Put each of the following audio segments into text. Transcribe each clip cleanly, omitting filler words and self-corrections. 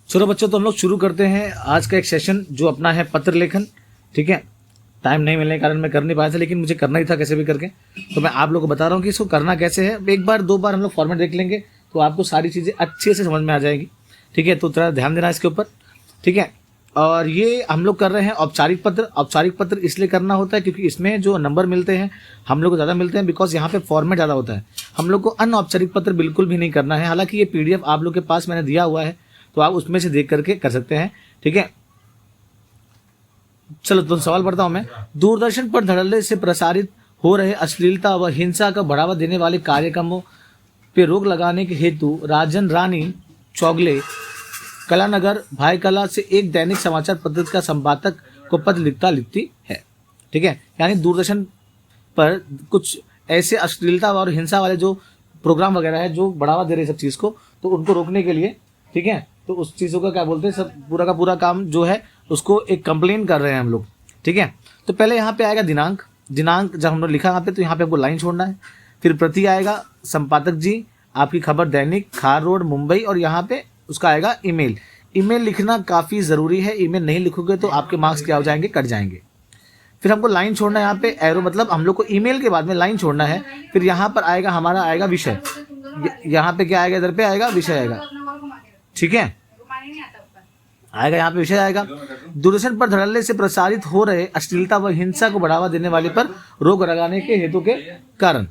चलो बच्चों, तो हम लोग शुरू करते हैं आज का एक सेशन जो अपना है पत्र लेखन। ठीक है, टाइम नहीं मिलने के कारण मैं कर नहीं पाया था, लेकिन मुझे करना ही था कैसे भी करके। तो मैं आप लोगों को बता रहा हूँ कि इसको करना कैसे है। एक बार दो बार हम लोग फॉर्मेट देख लेंगे तो आपको सारी चीज़ें अच्छे से समझ में आ जाएगी। ठीक है, तो थोड़ा ध्यान देना इसके ऊपर। ठीक है, और ये हम लोग कर रहे हैं औपचारिक पत्र। औपचारिक पत्र इसलिए करना होता है क्योंकि इसमें जो नंबर मिलते हैं हम लोग को ज़्यादा मिलते हैं, बिकॉज यहाँ पे फॉर्मेट ज़्यादा होता है। हम लोग को अनऔपचारिक पत्र बिल्कुल भी नहीं करना है। हालांकि ये PDF आप लोग के पास मैंने दिया हुआ है, तो आप उसमें से देख करके कर सकते हैं। ठीक है, चलो तो सवाल पढ़ता हूं मैं। दूरदर्शन पर धड़ल्ले से प्रसारित हो रहे अश्लीलता व हिंसा का बढ़ावा देने वाले कार्यक्रमों पे रोक लगाने के हेतु राजन रानी चौगले कलानगर भाईकला से एक दैनिक समाचार पत्र का संपादक को पत्र लिखती है। ठीक है, यानी दूरदर्शन पर कुछ ऐसे अश्लीलता और हिंसा वाले जो प्रोग्राम वगैरह है जो बढ़ावा दे रहे सब चीज़ को, तो उनको रोकने के लिए, ठीक है, तो उस चीज़ों का क्या बोलते हैं, सब पूरा का पूरा काम जो है उसको एक कंप्लेन कर रहे हैं हम लोग। ठीक है, तो पहले यहाँ पे आएगा दिनांक। जब हमने लिखा यहाँ पे तो यहाँ पे आपको लाइन छोड़ना है। फिर प्रति आएगा संपादक जी, आपकी खबर दैनिक खार रोड मुंबई, और यहाँ पे उसका आएगा ईमेल। ईमेल लिखना काफ़ी ज़रूरी है। ईमेल नहीं लिखोगे तो आपके मार्क्स क्या हो जाएंगे, कट जाएंगे। फिर हमको लाइन छोड़ना है यहाँ पे एरो, मतलब हम लोग को ईमेल के बाद में लाइन छोड़ना है। फिर यहाँ पर आएगा हमारा आएगा विषय। यहाँ पे क्या आएगा, इधर पे आएगा विषय आएगा। ठीक है, आएगा यहाँ पे विषय आएगा। दूरदर्शन पर धड़ल्ले से प्रसारित हो रहे अश्लीलता व हिंसा को बढ़ावा देने वाले पर रोक लगाने के हेतु के कारण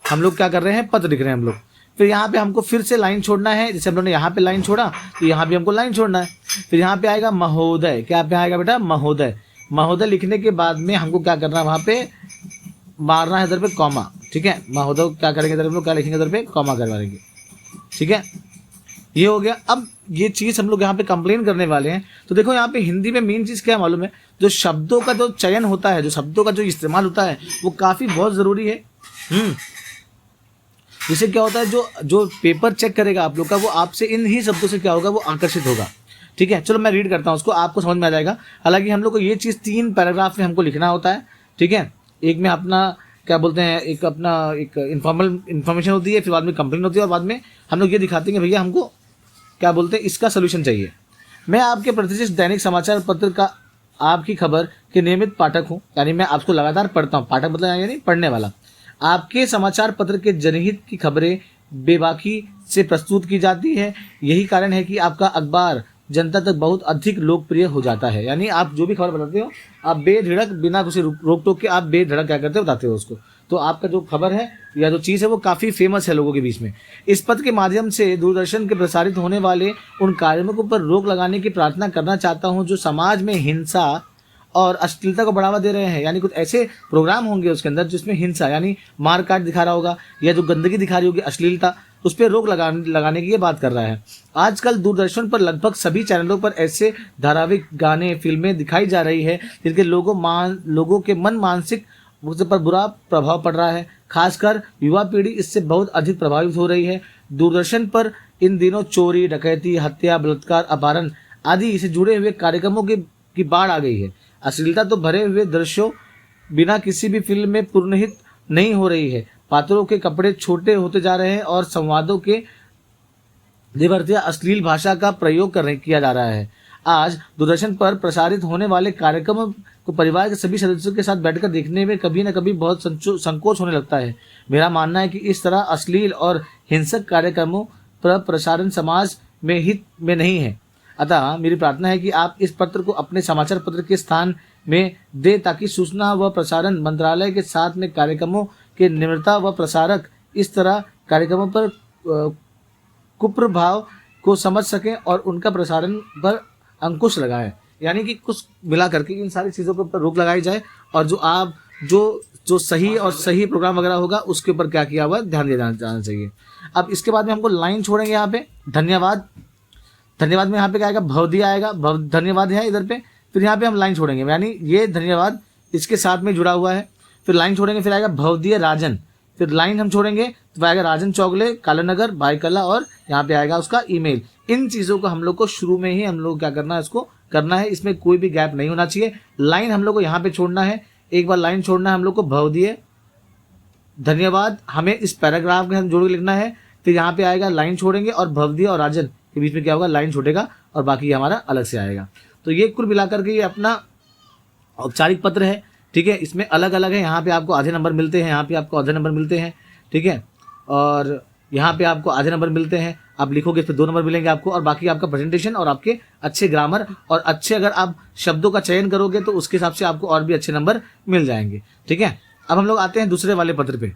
हम लोग क्या कर रहे हैं, पत्र लिख रहे हैं हम लोग। फिर यहाँ पे हमको फिर से लाइन छोड़ना है। जैसे हम लोगों ने यहाँ पे लाइन छोड़ा तो यहाँ भी हमको लाइन छोड़ना है। फिर यहाँ पे आएगा महोदय। क्या पे आएगा बेटा, महोदय। महोदय लिखने के बाद में हमको क्या करना है, वहाँ पे मारना है इधर पे कॉमा। ठीक है, महोदय क्या करेंगे, इधर हम लोग क्या लिखेंगे, इधर पे कॉमा करवा देंगे। ठीक है, ये हो गया। अब ये चीज़ हम लोग यहाँ पे कंप्लेन करने वाले हैं। तो देखो यहाँ पे हिंदी में मेन चीज़ क्या मालूम है, जो शब्दों का जो चयन होता है, जो शब्दों का जो इस्तेमाल होता है वो काफ़ी बहुत ज़रूरी है। जिससे क्या होता है, जो पेपर चेक करेगा आप लोग का, वो आपसे इन ही शब्दों से क्या होगा, वो आकर्षित होगा। ठीक है, चलो मैं रीड करता हूँ उसको, आपको समझ में आ जाएगा। हालांकि हम लोग को ये चीज़ 3 पैराग्राफ में हमको लिखना होता है। ठीक है, एक में अपना क्या बोलते हैं, एक अपना एक इन्फॉर्मेशन होती है, फिर बाद में कंप्लेन होती है, और बाद में हम लोग ये दिखाते हैं भैया हमको क्या बोलते हैं, इसका सोल्यूशन चाहिए। मैं आपके प्रतिष्ठित दैनिक समाचार पत्र का आपकी खबर के नियमित पाठक हूँ, यानी मैं आपको लगातार पढ़ता हूँ। पाठक मतलब यानी पढ़ने वाला। आपके समाचार पत्र के जनहित की खबरें बेबाकी से प्रस्तुत की जाती है। यही कारण है कि आपका अखबार जनता तक बहुत अधिक लोकप्रिय हो जाता है। यानी आप जो भी खबर बताते हो, आप बेधड़क बिना किसी रोक टोक के आप बेधड़क क्या करते हो, बताते हो उसको। तो आपका जो खबर है या जो चीज़ है वो काफ़ी फेमस है लोगों के बीच में। इस पत्र के माध्यम से दूरदर्शन के प्रसारित होने वाले उन कार्यक्रमों पर रोक लगाने की प्रार्थना करना चाहता हूं जो समाज में हिंसा और अश्लीलता को बढ़ावा दे रहे हैं। यानी कुछ ऐसे प्रोग्राम होंगे उसके अंदर जिसमें हिंसा यानी मार काट दिखा रहा होगा, या जो गंदगी दिखा रही होगी, अश्लीलता, उस पर रोक लगाने की ये बात कर रहा है। आजकल दूरदर्शन पर लगभग सभी चैनलों पर ऐसे धारावाहिक, गाने, फिल्में दिखाई जा रही है जिनके लोगों के मन मानसिक पर बुरा प्रभाव पड़ रहा है। खासकर युवा पीढ़ी इससे बहुत अधिक प्रभावित हो रही है। दूरदर्शन पर इन दिनों चोरी, डकैती, हत्या, बलात्कार, अपहरण आदि से जुड़े हुए कार्यक्रमों की बाढ़ आ गई है। अश्लीलता तो भरे हुए दृश्यों बिना किसी भी फिल्म में पुनर्निहित नहीं हो रही है। पात्रों के कपड़े छोटे होते जा रहे हैं और संवादों के दिवर्तिया अश्लील भाषा का प्रयोग किया जा रहा है। आज दूरदर्शन पर प्रसारित होने वाले कार्यक्रम को परिवार के सभी सदस्यों के साथ बैठकर देखने में कभी न कभी बहुत संकोच होने लगता है। मेरा मानना है कि इस तरह अश्लील और हिंसक कार्यक्रमों पर प्रसारण समाज में हित में नहीं है। अतः मेरी प्रार्थना है कि आप इस पत्र को अपने समाचार पत्र के स्थान में दे, ताकि सूचना व प्रसारण मंत्रालय के साथ में कार्यक्रमों के निर्माता व प्रसारक इस तरह कार्यक्रमों पर कुप्रभाव को समझ सकें और उनका प्रसारण पर अंकुश लगाएं। यानी कि कुछ मिला करके इन सारी चीज़ों के ऊपर रोक लगाई जाए, और जो सही और सही प्रोग्राम वगैरह होगा उसके ऊपर क्या किया हुआ ध्यान दिया जाना चाहिए। अब इसके बाद में हमको लाइन छोड़ेंगे यहाँ पे धन्यवाद। धन्यवाद में यहाँ पे क्या आएगा, भवदी आएगा। धन्यवाद है इधर पे। फिर यहाँ पे हम लाइन छोड़ेंगे, यानी ये धन्यवाद इसके साथ में जुड़ा हुआ है। फिर लाइन छोड़ेंगे, फिर आएगा भवदीय राजन। फिर लाइन हम छोड़ेंगे तो आएगा राजन चौगले कालानगर भाईकला, और यहाँ पे आएगा उसका ईमेल। इन चीज़ों को हम लोग को शुरू में ही हम लोग क्या करना है, इसको करना है। इसमें कोई भी गैप नहीं होना चाहिए। लाइन हम लोग को यहाँ पे छोड़ना है, एक बार लाइन छोड़ना है हम लोग को भवदीय धन्यवाद, हमें इस पैराग्राफ के साथ जोड़ के लिखना है। फिर यहाँ पे आएगा लाइन छोड़ेंगे और भवदीय और राजन के बीच में क्या होगा, लाइन छूटेगा और बाकी हमारा अलग से आएगा। तो ये कुल मिलाकर के ये अपना औपचारिक पत्र है, ठीक है। इसमें अलग अलग है, यहाँ पे आपको आधे नंबर मिलते हैं, यहाँ पे आपको आधे नंबर मिलते हैं, ठीक है, और यहाँ पे आपको आधे नंबर मिलते हैं। आप लिखोगे इस पर 2 नंबर मिलेंगे आपको, और बाकी आपका प्रेजेंटेशन और आपके अच्छे ग्रामर और अच्छे अगर आप शब्दों का चयन करोगे तो उसके हिसाब से आपको और भी अच्छे नंबर मिल जाएंगे, ठीक है। अब हम लोग आते हैं दूसरे वाले पत्र पे।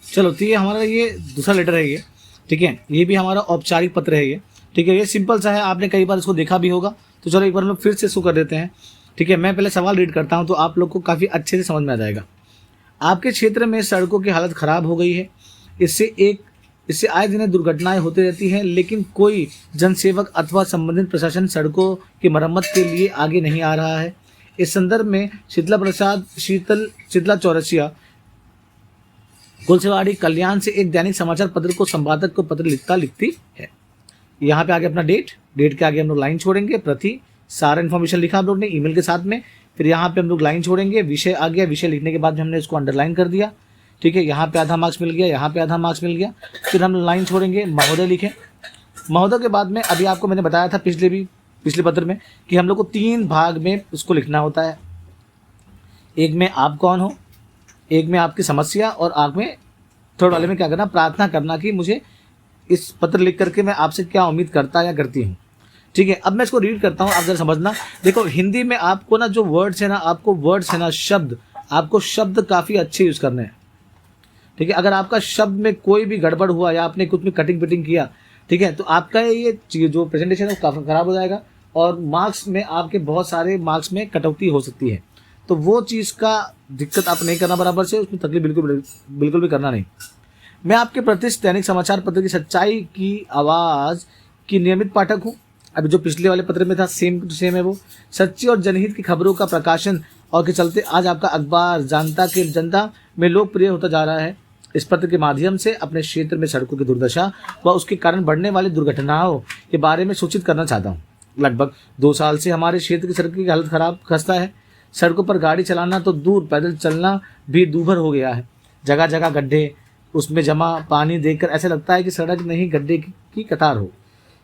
चलो, तो ये हमारा ये दूसरा लेटर है ये, ठीक है। ये भी हमारा औपचारिक पत्र है ये, ठीक है। ये सिंपल सा है, आपने कई बार इसको देखा भी होगा। तो चलो एक बार हम लोग फिर से इसको कर देते हैं, ठीक है। मैं पहले सवाल रीड करता हूँ तो आप लोग को काफ़ी अच्छे से समझ में आ जाएगा। आपके क्षेत्र में सड़कों की हालत ख़राब हो गई है, इससे आए दिन दुर्घटनाएं होती रहती हैं, लेकिन कोई जनसेवक अथवा संबंधित प्रशासन सड़कों की मरम्मत के लिए आगे नहीं आ रहा है। इस संदर्भ में शीतला चौरसिया कुलसेवाड़ी कल्याण से एक दैनिक समाचार पत्र को संपादक को पत्र लिखती है। यहाँ पे आगे अपना डेट के आगे हम लोग लाइन छोड़ेंगे, प्रति सारा इन्फॉर्मेशन लिखा हम लोग ने ईमेल के साथ में। फिर यहाँ पे हम लोग लाइन छोड़ेंगे, विषय आ गया, विषय लिखने के बाद हमने इसको अंडरलाइन कर दिया, ठीक है। यहाँ पे आधा मार्क्स मिल गया, यहाँ पे आधा मार्क्स मिल गया। फिर हम लाइन छोड़ेंगे, महोदय लिखें। महोदय के बाद में अभी आपको मैंने बताया था पिछले पत्र में कि हम लोग को 3 भाग में उसको लिखना होता है। एक में आप कौन हो, एक में आपकी समस्या, और आग में थर्ड वाले में क्या करना, प्रार्थना करना कि मुझे इस पत्र लिख करके मैं आपसे क्या उम्मीद करता या करती हूँ, ठीक है। अब मैं इसको रीड करता हूँ, आप जरा समझना। देखो, हिंदी में आपको ना जो वर्ड्स है ना, आपको शब्द काफ़ी अच्छे यूज़ करने हैं, ठीक है। अगर आपका शब्द में कोई भी गड़बड़ हुआ या आपने कुछ में कटिंग पिटिंग किया, ठीक है, तो आपका ये जो प्रेजेंटेशन है वो काफ़ी ख़राब हो जाएगा और मार्क्स में आपके बहुत सारे मार्क्स में कटौती हो सकती है। तो वो चीज़ का दिक्कत आप नहीं करना बराबर से, उसमें तकलीफ बिल्कुल भी करना नहीं। मैं आपके प्रतिष्ठित दैनिक समाचार पत्र की सच्चाई की आवाज़ की नियमित पाठक हूँ। अभी जो पिछले वाले पत्र में था सेम टू सेम है वो। सच्ची और जनहित की खबरों का प्रकाशन और के चलते आज आपका अखबार जनता में लोकप्रिय होता जा रहा है। इस पत्र के माध्यम से अपने क्षेत्र में सड़कों की दुर्दशा व उसके कारण बढ़ने वाली दुर्घटनाओं के बारे में सूचित करना चाहता हूँ। लगभग 2 साल से हमारे क्षेत्र की सड़क की हालत खस्ता है। सड़कों पर गाड़ी चलाना तो दूर, पैदल चलना भी दूभर हो गया है। जगह जगह गड्ढे, उसमें जमा पानी देखकर ऐसा लगता है कि सड़क नहीं गड्ढे की कतार हो।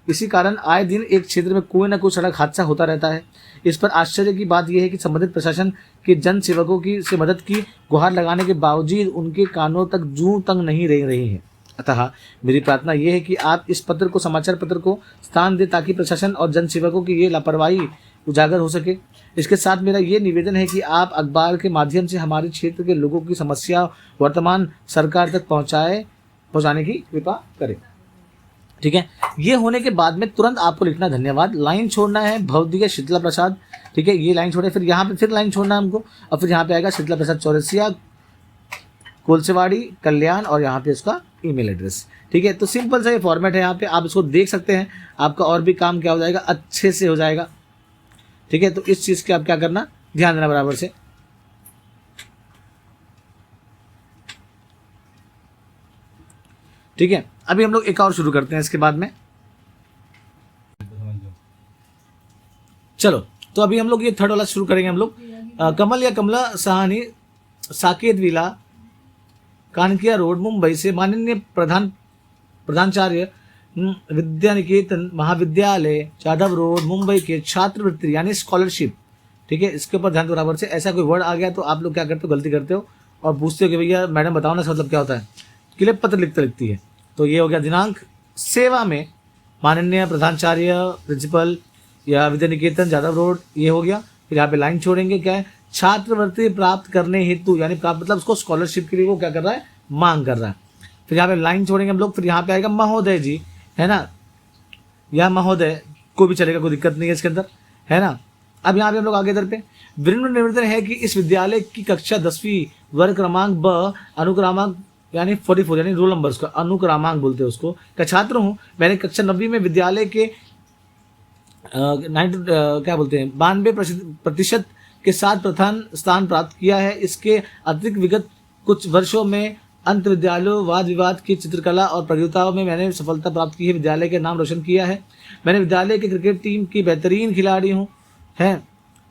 इसी कारण आए दिन एक क्षेत्र में कोई ना कोई सड़क हादसा होता रहता है। इस पर आश्चर्य की बात यह है कि संबंधित प्रशासन के जन सेवकों की से मदद की गुहार लगाने के बावजूद उनके कानों तक जूं तक नहीं रह रही है। अतः मेरी प्रार्थना यह है कि आप इस पत्र को, समाचार पत्र को स्थान दें ताकि प्रशासन और जन सेवकों की ये लापरवाही उजागर हो सके। इसके साथ मेरा ये निवेदन है कि आप अखबार के माध्यम से हमारे क्षेत्र के लोगों की समस्या वर्तमान सरकार तक पहुंचाने की कृपा करें, ठीक है। ये होने के बाद में तुरंत आपको लिखना धन्यवाद, लाइन छोड़ना है भवदीय शीतला प्रसाद, ठीक है। ये लाइन छोड़े, फिर यहाँ पे फिर लाइन छोड़ना है हमको, और फिर यहाँ पे आएगा शीतला प्रसाद चौरसिया कोलसेवाड़ी कल्याण, और यहाँ पे उसका ईमेल एड्रेस, ठीक है। तो सिंपल सा ये फॉर्मेट है, यहाँ पे आप इसको देख सकते हैं। आपका और भी काम क्या हो जाएगा, अच्छे से हो जाएगा, ठीक है। तो इस चीज़ के आप क्या करना, ध्यान देना बराबर से, ठीक है। अभी हम लोग एक और शुरू करते हैं इसके बाद में। चलो, तो अभी हम लोग ये थर्ड वाला शुरू करेंगे हम लोग। कमल या कमला सहानी, साकेत विला, कानकिया रोड, मुंबई से माननीय प्रधानाचार्य विद्या निकेतन महाविद्यालय, जाधव रोड, मुंबई के छात्रवृत्ति यानी स्कॉलरशिप, ठीक है। इसके ऊपर ध्यान दो बराबर से। ऐसा कोई वर्ड आ गया तो आप लोग क्या करते हो, गलती करते हो और पूछते हो कि भैया मैडम बताओ ना इसका मतलब क्या होता है। क्लिप पत्र लिखती है। तो ये हो गया दिनांक, सेवा में माननीय प्रधानाचार्य प्रिंसिपल या विद्या निकेतन जाधव रोड, ये हो गया। फिर यहाँ पे लाइन छोड़ेंगे, क्या है, छात्रवृत्ति प्राप्त करने हेतु, यानी प्राप्त मतलब उसको स्कॉलरशिप के लिए वो क्या कर रहा है, मांग कर रहा है। फिर यहाँ पे लाइन छोड़ेंगे हम लोग। फिर यहाँ पे आएगा महोदय जी, है ना, या महोदय कोई भी चलेगा, कोई दिक्कत नहीं है इसके अंदर, है ना। अब यहाँ पे हम लोग आगे इधर पे विनम्र निवेदन है कि इस विद्यालय की कक्षा 10वीं वर्ग क्रमांक ब अनुक्रमांक यानी 44 यानी रोल नंबर का अनुक्रमांक बोलते हैं उसको, का छात्र हूँ। मैंने कक्षा 9वीं में विद्यालय के 92% के साथ प्रथम स्थान प्राप्त किया है। इसके अतिरिक्त विगत कुछ वर्षों में अंत विद्यालयों वाद विवाद की चित्रकला और प्रतियोगिताओं में मैंने सफलता प्राप्त की है, विद्यालय के नाम रोशन किया है। मैंने विद्यालय के क्रिकेट टीम की बेहतरीन खिलाड़ी हूँ, है।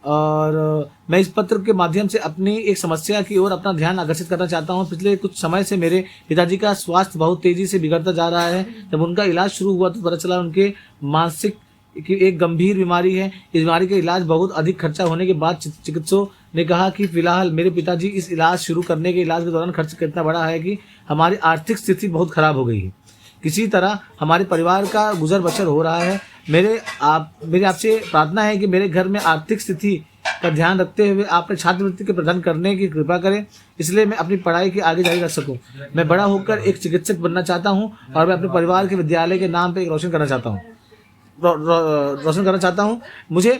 और मैं इस पत्र के माध्यम से अपनी एक समस्या की ओर अपना ध्यान आकर्षित करना चाहता हूँ। पिछले कुछ समय से मेरे पिताजी का स्वास्थ्य बहुत तेजी से बिगड़ता जा रहा है। जब उनका इलाज शुरू हुआ तो पता चला उनके मानसिक की एक गंभीर बीमारी है। इस बीमारी का इलाज बहुत अधिक खर्चा होने के बाद चिकित्सकों ने कहा कि फिलहाल मेरे पिताजी इस इलाज शुरू करने के इलाज के दौरान खर्च कितना बड़ा है कि हमारी आर्थिक स्थिति बहुत खराब हो गई है। किसी तरह हमारे परिवार का गुजर बसर हो रहा है। मेरी आपसे प्रार्थना है कि मेरे घर में आर्थिक स्थिति का ध्यान रखते हुए आपने छात्रवृत्ति के प्रदान करने की कृपा करें, इसलिए मैं अपनी पढ़ाई की आगे जारी रख सकूं। मैं बड़ा होकर एक चिकित्सक बनना चाहता हूं और मैं अपने परिवार के विद्यालय के नाम पर रोशन करना चाहता हूं। मुझे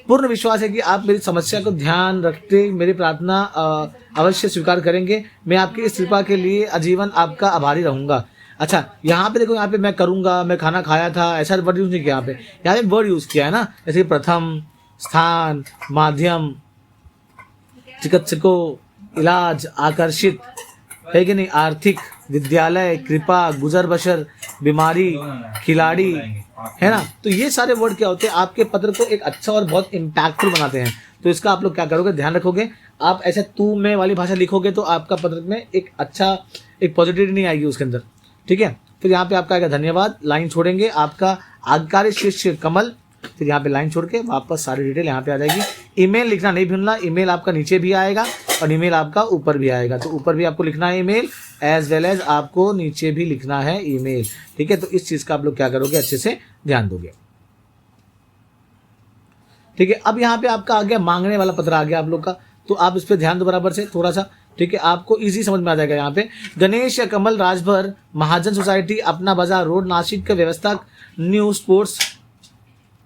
पूर्ण विश्वास है कि आप मेरी समस्या को ध्यान रखते मेरी प्रार्थना अवश्य स्वीकार करेंगे। मैं आपकी इस कृपा के लिए आजीवन आपका आभारी रहूंगा। अच्छा, यहाँ पे देखो, यहाँ पे मैं करूँगा, मैं खाना खाया था, ऐसा वर्ड यूज़ नहीं किया। यहाँ पे वर्ड यूज़ किया है ना, जैसे प्रथम, स्थान, माध्यम, चिकित्सकों, इलाज, आकर्षित है कि नहीं, आर्थिक, विद्यालय, कृपा, गुजर बसर, बीमारी, खिलाड़ी, है ना। तो ये सारे वर्ड क्या होते हैं, आपके पत्र को एक अच्छा और बहुत इम्पैक्टफुल बनाते हैं। तो इसका आप लोग क्या करोगे, ध्यान रखोगे। आप ऐसे तू मैं वाली भाषा लिखोगे तो आपका पत्र में एक अच्छा, एक पॉजिटिविटी नहीं आएगी उसके अंदर, ठीक है। फिर यहाँ पे आपका आएगा धन्यवाद, लाइन छोड़ेंगे, आपका आज्ञाकारी शिष्य कमल, फिर यहाँ पे लाइन छोड़ के वापस सारी डिटेल यहाँ पे आ जाएगी। ईमेल लिखना नहीं भूलना, ईमेल आपका नीचे भी आएगा और ईमेल आपका ऊपर भी आएगा। तो ऊपर भी आपको लिखना है ईमेल, एज वेल एज आपको नीचे भी लिखना है ईमेल, ठीक है। तो इस चीज़ का आप लोग क्या करोगे, अच्छे से ध्यान दोगे, ठीक है। अब यहाँ पे आपका आ गया मांगने वाला पत्र आ गया आप लोग का, तो आप इस पर ध्यान दो बराबर से थोड़ा सा, ठीक है। आपको इजी समझ में आ जाएगा। यहाँ पे गणेश या कमल राजभर महाजन सोसाइटी, अपना बाजार रोड, नासिक का व्यवस्था न्यू स्पोर्ट्स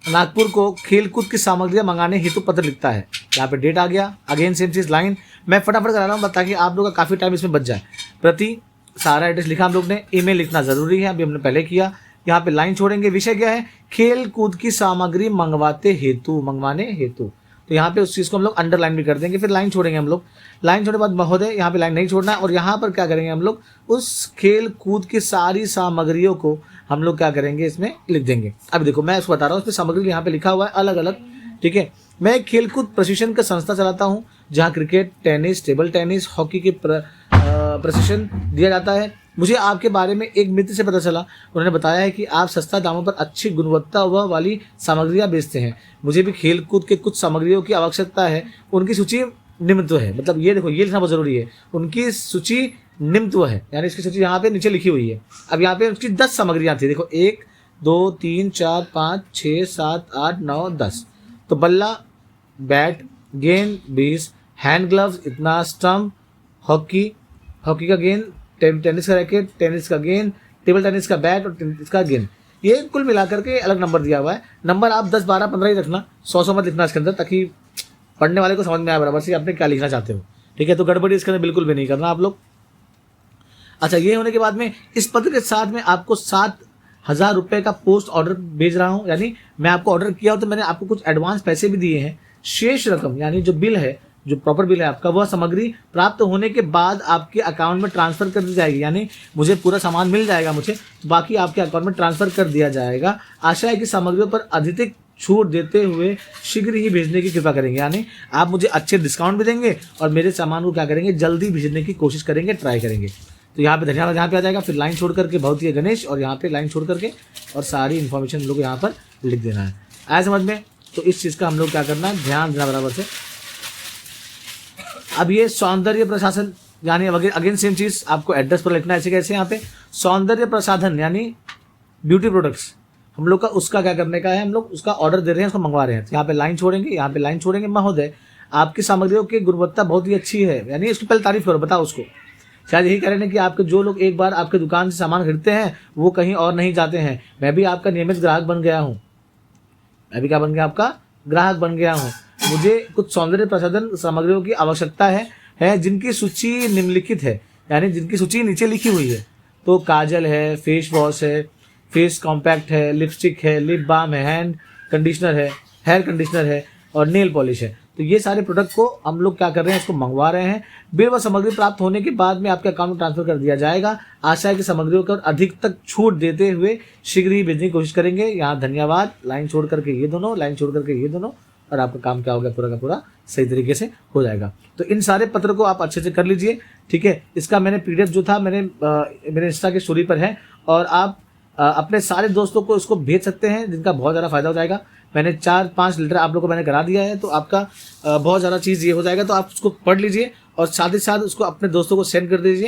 नागपुर को खेलकूद की सामग्रियां मंगाने हेतु पत्र लिखता है। यहाँ पे डेट आ गया, अगेन सेम चीज, लाइन मैं फटाफट करा रहा हूँ ताकि आप लोग का काफ़ी टाइम इसमें बच जाए। प्रति सारा एड्रेस लिखा हम लोग ने, ईमेल लिखना ज़रूरी है, अभी हमने पहले किया। यहाँ पे लाइन छोड़ेंगे, विषय क्या है, खेल कूद की सामग्री मंगवाने हेतु। तो यहाँ पे उस चीज़ को हम लोग अंडरलाइन भी कर देंगे। फिर लाइन छोड़ेंगे हम लोग, लाइन छोड़ने के बाद महोदय, यहाँ पे लाइन नहीं छोड़ना है। और यहाँ पर क्या करेंगे हम लोग, उस खेल कूद की सारी सामग्रियों को हम लोग क्या करेंगे, इसमें लिख देंगे। अब देखो मैं उसको बता रहा हूँ, उसमें सामग्री यहाँ पे लिखा हुआ है अलग अलग, ठीक है। मैं एक खेलकूद प्रशिक्षण का संस्था चलाता हूँ जहाँ cricket, tennis, table tennis, hockey के प्रशिक्षण दिया जाता है। मुझे आपके बारे में एक मित्र से पता चला, उन्होंने बताया है कि आप सस्ता दामों पर अच्छी गुणवत्ता वाली सामग्रियां बेचते हैं। मुझे भी खेल कूद के कुछ सामग्रियों की आवश्यकता है, उनकी सूची निम्नत्व है। मतलब ये देखो, ये लिखना बहुत जरूरी है, उनकी सूची निम्नत्व है, यानी इसकी सूची यहाँ पे नीचे लिखी हुई है। अब यहाँ पे उसकी 10 सामग्रियाँ थी, देखो 1 2 3 4 5 6 7 8 9 10। तो बल्ला, बैट, गेंद 20, हैंड ग्लव्स इतना, स्टम्प, हॉकी का गेंद, टेनिस का रैकेट, टेनिस का गेंद, टेबल टेनिस का बैट और टेनिस का गेंद, ये कुल मिलाकर के अलग नंबर दिया हुआ है। नंबर आप 10 12 15 ही रखना, 100 मत लिखना इसके अंदर, ताकि पढ़ने वाले को समझ में आए बराबर से आपने क्या लिखना चाहते हो, ठीक है। तो गड़बड़ी इसके अंदर बिल्कुल भी नहीं करना आप लोग। अच्छा, ये होने के बाद में इस पत्र के साथ में आपको 7,000 रुपये का पोस्ट ऑर्डर भेज रहा हूँ, यानी मैं आपको ऑर्डर किया हो तो मैंने आपको कुछ एडवांस पैसे भी दिए हैं। शेष रकम यानी जो बिल है, जो प्रॉपर बिल है आपका, वह सामग्री प्राप्त होने के बाद आपके अकाउंट में ट्रांसफर कर दी जाएगी। यानी मुझे पूरा सामान मिल जाएगा, मुझे बाकी आपके अकाउंट में ट्रांसफर कर दिया जाएगा। आशा है कि सामग्रियों पर अधिक छूट देते हुए शीघ्र ही भेजने की कृपा करेंगे, यानी आप मुझे अच्छे डिस्काउंट भी देंगे और मेरे सामान को क्या करेंगे, जल्दी भेजने की कोशिश करेंगे, ट्राई करेंगे। तो यहाँ पे धन्यवाद यहाँ पे आ जाएगा, फिर लाइन छोड़ करके बहुत ही गणेश, और यहाँ पे लाइन छोड़ करके और सारी इन्फॉर्मेशन हम लोग यहाँ पर लिख देना है। आया समझ में? तो इस चीज़ का हम लोग क्या करना है, ध्यान देना बराबर से। अब ये सौंदर्य प्रशासन, यानी अगेन सेम चीज़ आपको एड्रेस पर लिखना है। ऐसे कैसे, यहाँ पे सौंदर्य प्रसाधन यानी ब्यूटी प्रोडक्ट्स हम लोग का, उसका क्या करने का है, हम लोग उसका ऑर्डर दे रहे हैं, उसको मंगवा रहे हैं। तो यहाँ पे लाइन छोड़ेंगे, यहाँ पे लाइन छोड़ेंगे, महोदय आपकी सामग्रियों की गुणवत्ता बहुत ही अच्छी है, यानी इसकी पहले तारीफ करो, बताओ उसको। शायद यही कह रहे हैं कि आपके जो लोग एक बार आपके दुकान से सामान खरीदते हैं वो कहीं और नहीं जाते हैं। मैं भी आपका नियमित ग्राहक बन गया हूँ, मैं भी क्या बन गया, आपका ग्राहक बन गया हूँ। मुझे कुछ सौंदर्य प्रसाधन सामग्रियों की आवश्यकता है जिनकी सूची निम्नलिखित है, यानी जिनकी सूची नीचे लिखी हुई है। तो काजल है, फेस वॉश है, फेस कॉम्पैक्ट है, लिपस्टिक है, लिप बाम है, हैंड कंडीशनर है, हेयर कंडीशनर है और नेल पॉलिश है। तो ये सारे प्रोडक्ट को हम लोग क्या कर रहे हैं, इसको मंगवा रहे हैं। बिल व सामग्री प्राप्त होने के बाद में आपके अकाउंट में ट्रांसफर कर दिया जाएगा। आशा है कि सामग्रियों को अधिक तक छूट देते हुए शीघ्र ही भेजने की कोशिश करेंगे। यहाँ धन्यवाद, लाइन छोड़ करके ये दोनों, लाइन छोड़ करके ये दोनों, और आपका काम क्या हो गया, पूरा का पूरा सही तरीके से हो जाएगा। तो इन सारे पत्र को आप अच्छे से कर लीजिए, ठीक है। इसका मैंने PDF जो था मेरे इंस्टा के स्टोरी पर है, और आप अपने सारे दोस्तों को इसको भेज सकते हैं, जिनका बहुत ज़्यादा फायदा हो जाएगा। मैंने 4-5 लीटर आप लोगों को मैंने करा दिया है, तो आपका बहुत ज़्यादा चीज़ ये हो जाएगा। तो आप उसको पढ़ लीजिए और साथ ही साथ उसको अपने दोस्तों को सेंड कर दीजिए।